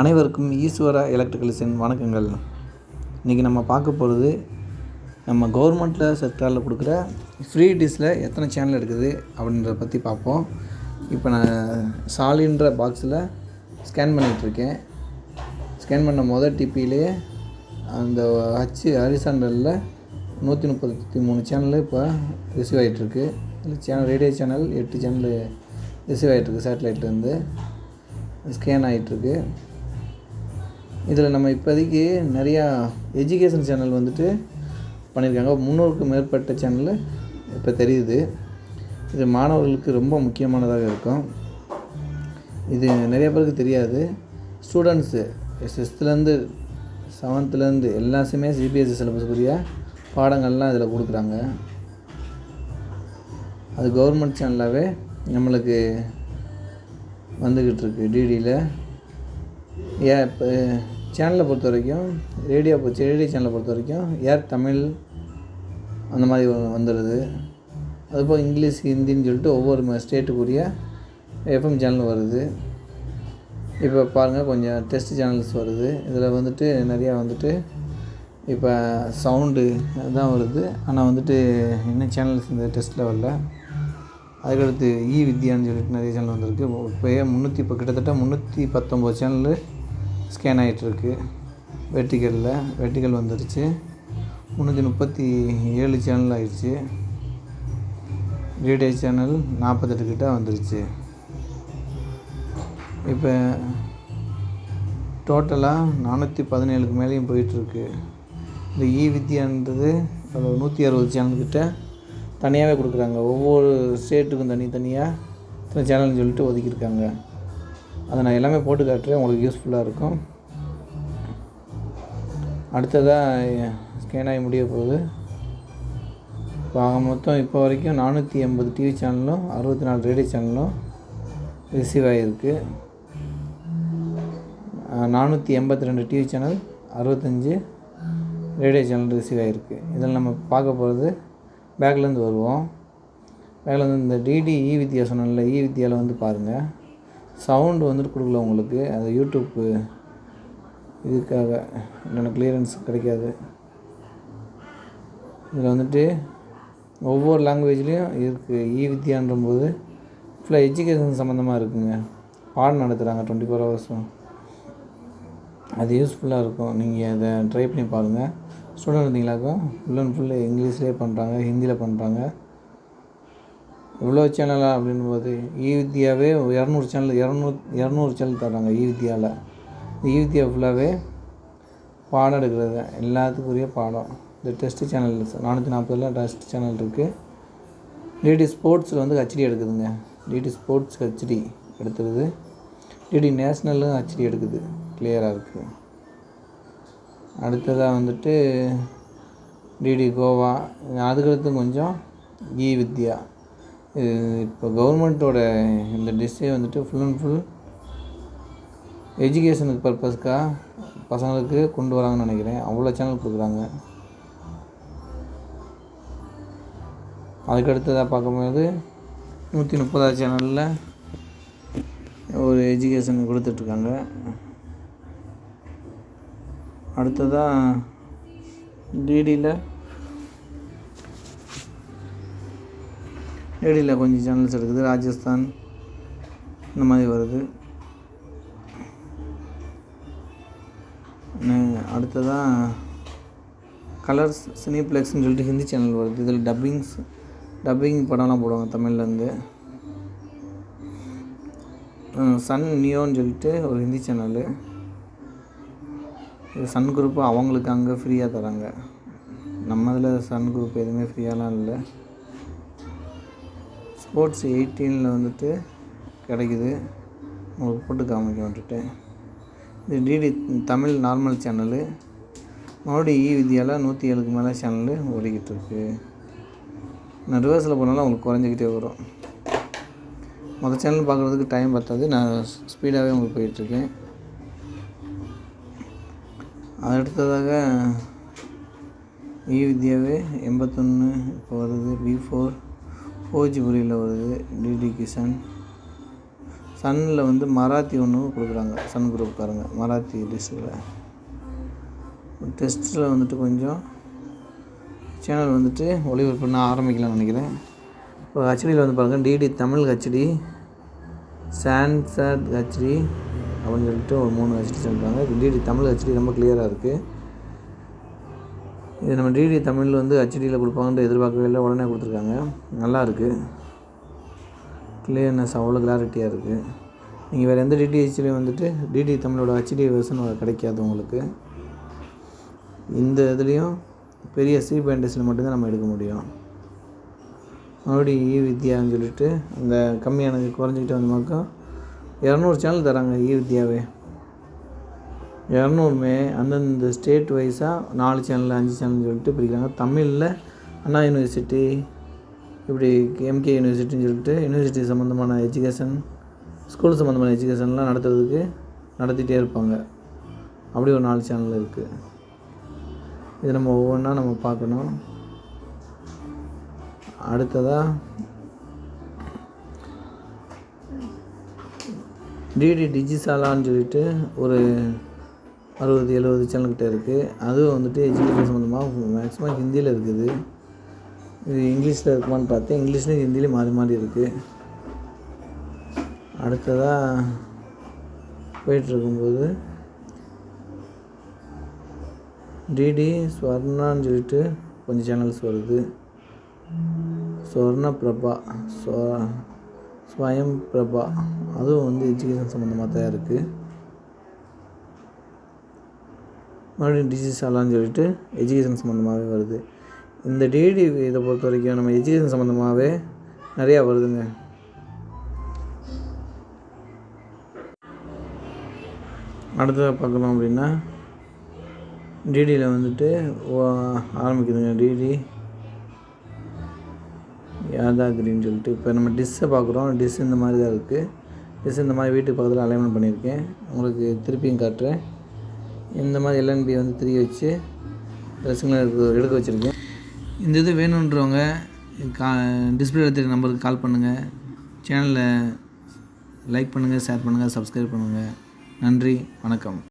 அனைவருக்கும் ஈஸ்வரா எலக்ட்ரிக்கல்ஸின் வணக்கங்கள். இன்றைக்கி நம்ம பார்க்க போகிறது நம்ம கவர்மெண்ட்டில் செக்டாரில் கொடுக்குற ஃப்ரீ டிஷ்ஷில் எத்தனை சேனல் இருக்குது அப்படின்றத பற்றி பார்ப்போம். இப்போ நான் சாலின்ற பாக்ஸில் ஸ்கேன் பண்ணிகிட்ருக்கேன். ஸ்கேன் பண்ண டிபியிலே அந்த ஹரிசாண்டலில் 133 சேனல் இப்போ ரிசீவ் ஆகிட்டுருக்கு. இதில் ரேடியோ சேனல் 8 சேனல் ரிசீவ் ஆகிட்டுருக்கு. சேட்டலைட்லேருந்து ஸ்கேன் ஆகிட்டுருக்கு. இதில் நம்ம இப்போதைக்கு நிறையா எஜுகேஷன் சேனல் பண்ணியிருக்காங்க. 300க்கும் மேற்பட்ட சேனல் இப்போ தெரியுது. இது மாணவர்களுக்கு ரொம்ப முக்கியமானதாக இருக்கும். இது நிறைய பேருக்கு தெரியாது. ஸ்டூடெண்ட்ஸு 6th-லேருந்து 7th-லேருந்து எல்லாத்தையுமே சிபிஎஸ்சி சிலபஸ்க்குரிய பாடங்கள்லாம் இதில் கொடுக்குறாங்க. அது கவர்மெண்ட் சேனலாகவே நம்மளுக்கு வந்துக்கிட்டு டிடியில். இப்போ சேனலை பொறுத்த வரைக்கும் ரேடியோ சேனலை பொறுத்த வரைக்கும் ஏர் தமிழ் அந்த மாதிரி வந்துடுது. அதுபோல் இங்கிலீஷ் ஹிந்தின்னு சொல்லிட்டு ஒவ்வொரு ஸ்டேட்டுக்குரிய எஃப்எம் சேனல் வருது. இப்போ பாருங்கள், கொஞ்சம் டெஸ்ட் சேனல்ஸ் வருது. இதில் நிறையா இப்போ சவுண்டு தான் வருது. ஆனால் என்ன சேனல்ஸ் இந்த டெஸ்ட்டில் வரல. அதுக்கடுத்து வித்யான்னு சொல்லிட்டு நிறைய சேனல் வந்திருக்கு. இப்போ கிட்டத்தட்ட 319 சேனல் ஸ்கேன் ஆகிட்டுருக்கு. வெர்டிக்கல் வந்துருச்சு. 337 சேனல் ஆகிடுச்சு. ரேடியோ சேனல் 48 கிட்ட வந்துருச்சு. இப்போ டோட்டலாக 417க்கு மேலேயும் போயிட்டுருக்கு. இந்த வித்யான்றது 160 சேனல்கிட்ட தனியாகவே கொடுக்குறாங்க. ஒவ்வொரு ஸ்டேட்டுக்கும் தனித்தனியாக இத்தனை சேனல்னு சொல்லிட்டு ஒதுக்கியிருக்காங்க. அதை நான் எல்லாமே போட்டு காட்டுறேன், உங்களுக்கு யூஸ்ஃபுல்லாக இருக்கும். அடுத்ததாக ஸ்கேன் ஆகி முடிய போகுது. மொத்தம் இப்போ வரைக்கும் 480 டிவி சேனலும் 64 ரேடியோ சேனலும் ரிசீவ் ஆகிருக்கு. 482 TV channel 65 radio channel receive ஆகிருக்கு. இதில் நம்ம பார்க்க போகிறது பேக்லேருந்து வருவோம். பேக்லேருந்து இந்த டிடி வித்யா சொன்னல, வித்யாவில் பாருங்கள், சவுண்டு கொடுக்கல உங்களுக்கு. அது யூடியூப்பு இதுக்காக என்னென்ன கிளியரன்ஸ் கிடைக்காது. இதில் ஒவ்வொரு லாங்குவேஜ்லேயும் இருக்குது. வித்யான்றபோது ஃபுல்லாக எஜுகேஷன் சம்மந்தமாக இருக்குங்க. பாடம் நடத்துகிறாங்க 24 ஹவர்ஸும். அது யூஸ்ஃபுல்லாக இருக்கும். நீங்கள் அதை ட்ரை பண்ணி பாருங்கள். ஸ்டூடெண்ட் இருந்தீங்களாக்கா ஃபுல் அண்ட் ஃபுல்லு இங்கிலீஷ்லேயே பண்ணுறாங்க, ஹிந்தியில் பண்ணுறாங்க. இவ்வளோ சேனலாக அப்படின்போது வித்யாவே 200 சேனல் தர்றாங்க. வித்யாவில் வித்யா ஃபுல்லாகவே பாடம் எடுக்கிறது, எல்லாத்துக்குரிய பாடம். இந்த டெஸ்ட்டு சேனல் 440 டெஸ்ட் சேனல் இருக்குது. டிடி ஸ்போர்ட்ஸில் ஹெச்டி எடுக்குதுங்க. டிடி ஸ்போர்ட்ஸ் ஹெச்டி எடுத்துருது. டிடி நேஷ்னலும் ஹெச்டி எடுக்குது, கிளியராக இருக்குது. அடுத்ததாக டிடி கோவா. அதுக்கடுத்து கொஞ்சம் வித்யா. இப்போ கவர்மெண்ட்டோட இந்த டிஷ்ஷே ஃபுல் அண்ட் ஃபுல் எஜுகேஷனுக்கு பர்பஸ்க்காக பசங்களுக்கு கொண்டு வராங்கன்னு நினைக்கிறேன். அவ்வளோ சேனல் கொடுக்குறாங்க. அதுக்கடுத்ததாக பார்க்கும்போது 130 சேனலில் ஒரு எஜுகேஷன் கொடுத்துட்ருக்காங்க. அடுத்ததாக டிடியில் கொஞ்சம் சேனல்ஸ் இருக்குது. ராஜஸ்தான் இந்த மாதிரி வருது. அடுத்ததாக கலர்ஸ் சினிப்ளெக்ஸ்னு சொல்லிட்டு ஹிந்தி சேனல் வருது. இதில் டப்பிங் படம்லாம் போடுவாங்க தமிழ்லேருந்து. சன் நியோன்னு சொல்லிட்டு ஒரு ஹிந்தி சேனலு. இது சன் குரூப்பு அவங்களுக்கு அங்கே ஃப்ரீயாக தராங்க. நம்ம இதில் சன் குரூப் எதுவுமே ஃப்ரீயாலாம் இல்லை. ஸ்போர்ட்ஸ் 18ல் கிடைக்குது. உங்களுக்கு போட்டு காமிக்க இது டிடி தமிழ் நார்மல் சேனலு. மறுபடியும் வித்யாவில் 107க்கு மேலே சேனலு ஓடிக்கிட்டு இருக்கு. நான் ரிவர்ஸில் போனாலும் உங்களுக்கு குறைஞ்சிக்கிட்டே வரும். மொதல் சேனல் பார்க்குறதுக்கு டைம் பத்தாது. நான் ஸ்பீடாகவே உங்களுக்கு போயிட்டுருக்கேன். அடுத்ததாக வித்யாவே 81 இப்போ வருது. B4 4G வருது. டிடி கிஷன் சன்னில் வந்து மராத்தி ஒன்று கொடுக்குறாங்க. சன் குரூப்காரங்க மராத்தி டிஷ்ஷில் டெஸ்ட்டில் வந்துட்டு கொஞ்சம் சேனல் வந்துட்டு ஒளிபரப்பு பண்ண ஆரம்பிக்கலாம்னு நினைக்கிறேன். இப்போ ஹெச்டியில் வந்து பாருங்கள், டிடி தமிழ் ஹெச்டி, சான்சட் ஹெச்டி அப்படின்னு சொல்லிட்டு ஒரு 3 ஹெச்டி சொல்கிறாங்க. இப்போ டிடி தமிழ் ஹெச்டி ரொம்ப கிளியராக இருக்குது. இது நம்ம டிடி தமிழ் வந்து ஹெச்டியில் கொடுப்பாங்கன்னு எதிர்பார்க்கவே இல்லை, உடனே கொடுத்துருக்காங்க. நல்லா இருக்குது, கிளியர்னஸ் அவ்வளோ கிளாரிட்டியாக இருக்குது. நீங்கள் வேறு எந்த டிடிஹெச்லேயும் வந்துட்டு டிடி தமிழோட ஹெச்டி வெர்ஷன் கிடைக்காது உங்களுக்கு. இந்த இதுலேயும் பெரிய சி பேண்டஸில் மட்டும்தான் நம்ம எடுக்க முடியும். மறுபடியும் வித்யான்னு சொல்லிட்டு அந்த கம்மியானது குறைஞ்சிக்கிட்டு வந்த பக்கம் 200 சேனல் தராங்க. வித்யாவே 200மே அந்தந்த ஸ்டேட் வைஸாக 4 சேனல் 5 சேனல்னு சொல்லிட்டு பிரிக்கிறாங்க. தமிழில் அண்ணா யூனிவர்சிட்டி, இப்படி எம்கே யூனிவர்சிட்டின்னு சொல்லிட்டு யூனிவர்சிட்டி சம்மந்தமான எஜுகேஷன், ஸ்கூல் சம்மந்தமான எஜுகேஷன்லாம் நடத்திகிட்டே இருப்பாங்க. அப்படி ஒரு 4 சேனல் இருக்குது. இது நம்ம ஒவ்வொன்றா நம்ம பார்க்கணும். அடுத்ததாக டிடி டிஜிசாலான்னு சொல்லிட்டு ஒரு 60-70 சேனல்கிட்ட இருக்குது. அதுவும் வந்துட்டு எஜுகேஷன் சம்மந்தமாக மேக்ஸிமம் ஹிந்தியில் இருக்குது. இது இங்கிலீஷில் இருக்குமான்னு பார்த்தேன், இங்கிலீஷ்லேயும் ஹிந்திலையும் மாறி மாறி இருக்குது. அடுத்ததாக போயிட்டுருக்கும்போது டிடி ஸ்வர்ணான்னு சொல்லிட்டு கொஞ்சம் சேனல்ஸ் வருது. ஸ்வர்ண பிரபா, ஸ்வயம் பிரபா, அதுவும் வந்து எஜுகேஷன் சம்மந்தமாக தான் இருக்குது. மறுபடியும் டிஜிசாலான்னு சொல்லிட்டு எஜுகேஷன் சம்மந்தமாகவே வருது. இந்த டிடி இதை பொறுத்த வரைக்கும் நம்ம எஜுகேஷன் சம்மந்தமாகவே நிறையா வருதுங்க. அடுத்ததாக பார்க்கணும் அப்படின்னா டிடியில் வந்துட்டு ஆரம்பிக்குதுங்க. டிடி யாதாகிரின்னு சொல்லிட்டு இப்போ நம்ம டிஷ்ஷை பார்க்குறோம். டிஷ் இந்த மாதிரி தான் இருக்குது. டிஷ் இந்த மாதிரி வீட்டுக்கு பக்கத்தில் அலைன்மெண்ட் பண்ணியிருக்கேன். உங்களுக்கு திருப்பியும் காட்டுறேன். இந்த மாதிரி எல்என்பி வந்து 3 வச்சு ட்ரெஸ்ஸுங்களை எடுக்க வச்சுருக்கேன். இந்த இது வேணுன்றவங்க டிஸ்பிளே எடுத்துகிற நம்பருக்கு கால் பண்ணுங்கள். சேனலை லைக் பண்ணுங்கள், ஷேர் பண்ணுங்கள், சப்ஸ்கிரைப் பண்ணுங்கள். நன்றி, வணக்கம்.